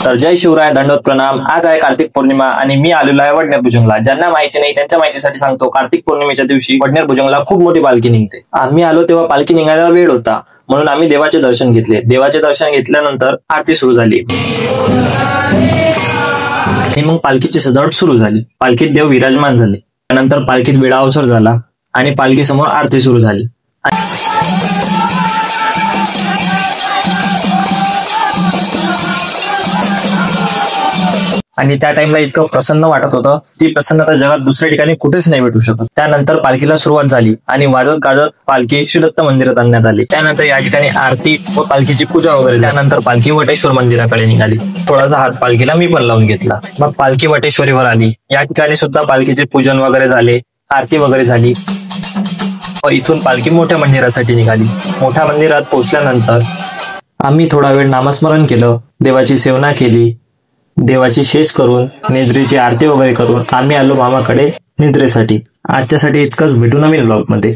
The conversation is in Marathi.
तर जय शिवराय, दंडवत प्रणाम। आज आहे कार्तिक पौर्णिमा आणि मी आलेलो आहे वडनेर भुजंगला। ज्यांना माहिती नाही त्यांच्या माहितीसाठी सांगतो, कार्तिक पौर्णिमेच्या दिवशी वडनेर भुजंगला खूप मोठी पालखी निघते। आम्ही आलो तेव्हा पालखी निघायला वेळ होता, म्हणून आम्ही देवाचे दर्शन घेतले। देवाचे दर्शन घेतल्यानंतर आरती सुरू झाली आणि मग पालखीची सजावट सुरू झाली। पालखीत देव विराजमान झाले। त्यानंतर पालखीत विडा अवसर झाला आणि पालखी समोर आरती सुरू झाली। आणि त्या टाइमला इतकं प्रसन्न वाटत होतं, ती प्रसन्नता जगात दुसऱ्या ठिकाणी कुठेच नाही भेटू शकत। त्यानंतर पालखीला सुरुवात झाली आणि वाजत गाजत पालखी श्री दत्त मंदिरात आणण्यात आली। त्यानंतर या ठिकाणी आरती व पालखीची पूजा वगैरे। त्यानंतर पालखी वटेश्वर मंदिराकडे निघाली। थोडासा हात पालखीला मी पण लावून घेतला। मग पालखी वटेश्वरीवर आली। या ठिकाणी सुद्धा पालखीचे पूजन वगैरे झाले, आरती वगैरे झाली व इथून पालखी मोठ्या मंदिरासाठी निघाली। मोठ्या मंदिरात पोहोचल्यानंतर आम्ही थोडा वेळ नामस्मरण केलं, देवाची सेवना केली। देवाची शेष करून निद्रेची आरती वगैरे करून आम्ही आलो मामाकडे निद्रेसाठी। आजच्यासाठी इतकंच, भेटू नवीन ब्लॉग मध्ये।